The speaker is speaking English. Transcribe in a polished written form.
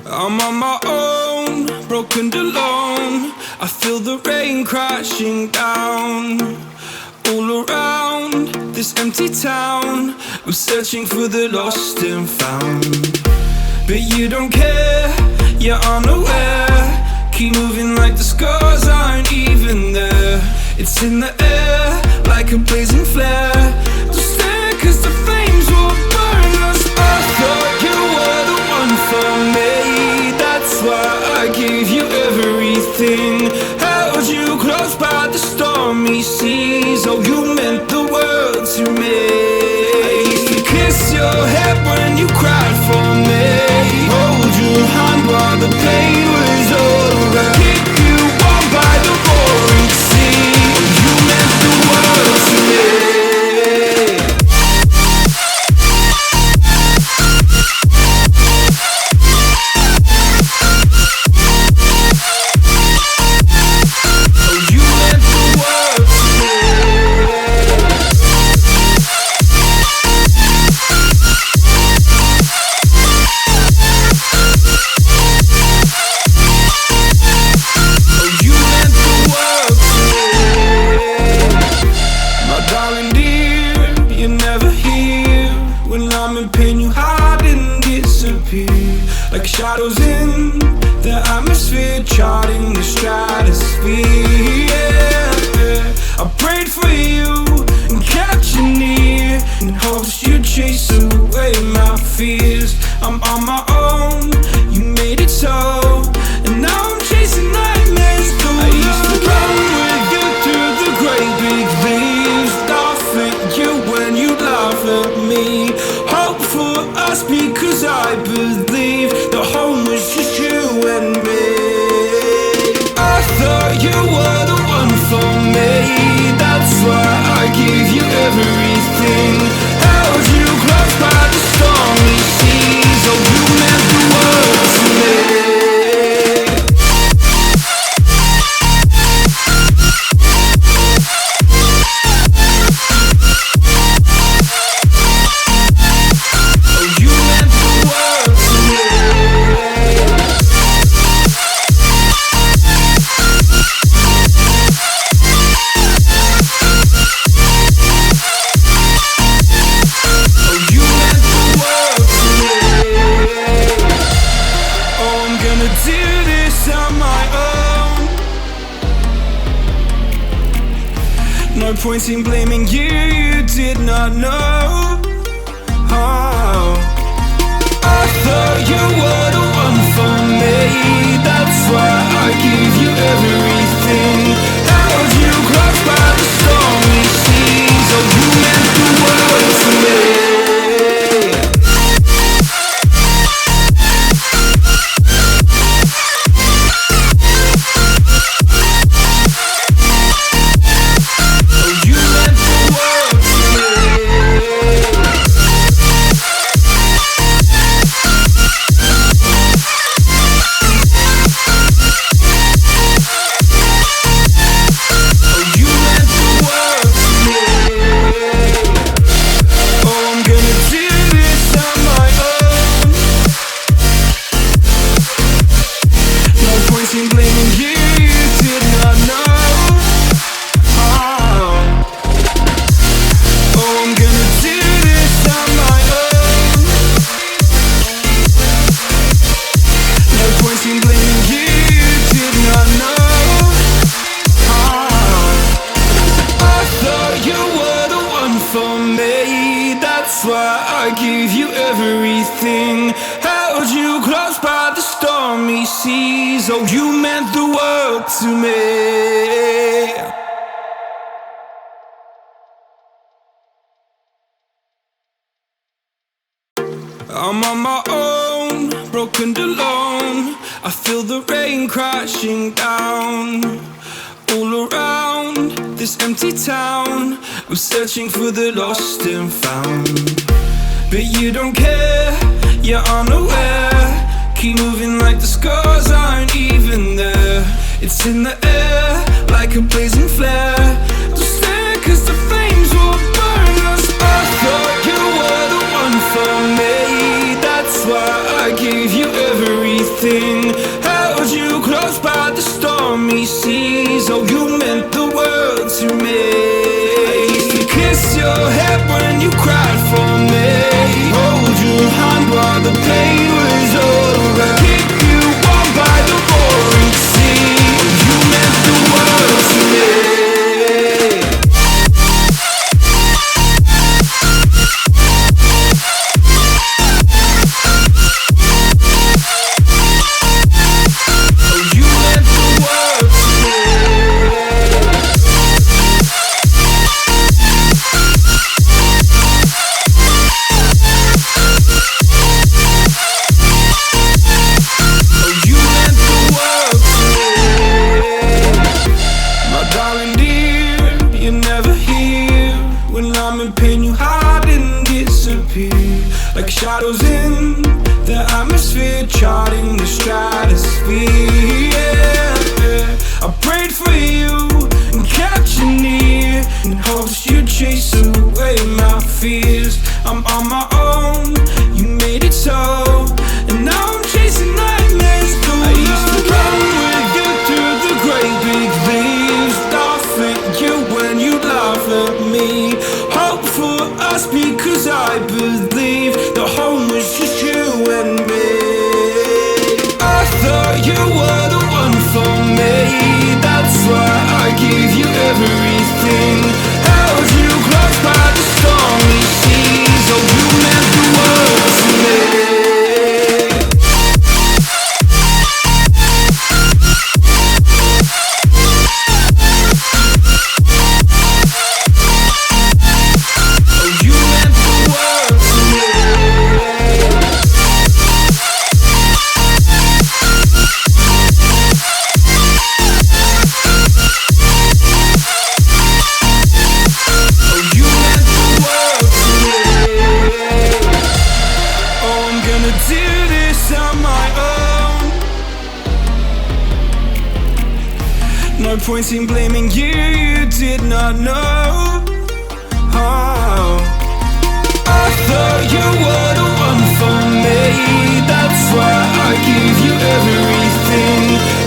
I'm on my own, broken and alone. I feel the rain crashing down all around this empty town. I'm searching for the lost and found, but you don't care, you're unaware. Keep moving like the scars aren't even there. It's in the air like a blazing flare. Don't stare cause the flames will burn us. I thought you were the one for me, that's why I gave you everything. Held you close by the stormy seas. Oh, you meant the world to me. I used to kiss your head when you cried for me, hold your hand while the pain was over, keep you warm by the roaring sea. You meant the world to me. Like shadows in the atmosphere, charting the stratosphere. Yeah. I prayed for you and kept you near in hopes you'd chase away my fears. I'm on my own, you made it so, and now I'm chasing nightmares through. I used to run with you through the great big leaves, laugh at you when you laugh at me. Hope for us because I believe the home was just you and me. I thought you were the one for me, that's why I gave you everything. Held you close by the stormy seas. Oh, you meant the world to me. No point in blaming you, you did not know. Oh. I thought you were the one for me, that's why I gave you everything. Held you close by the stormy seas. Oh, you meant the world to me. That's why I gave you everything. Held you close by the stormy seas. Oh, you meant the world to me. I'm on my own, broken and alone. I feel the rain crashing down all around this empty town. I'm searching for the lost and found, but you don't care, you're unaware. Keep moving like the scars aren't even there. It's in the air like a blazing flare. Don't stare your head when you cried for me. Hold your hand while the pain was over. Keep you warm by the roaring sea. You meant the world to me. Like shadows in the atmosphere, charting the stratosphere. Yeah. I prayed for you and kept you near in hopes you'd chase away my fears. I'm on my own, you made it so, and now I'm chasing nightmares through. I used to run with you through the great big leaves, laugh at you when you laugh at me. Hope for us because I believe the home was just you and me. I thought you were the one for me, that's why I gave you everything. Held you close by the stormy seas. Oh, you meant the world to me. No point in blaming you, you did not know. Oh, I thought you were the one for me, that's why I gave you everything.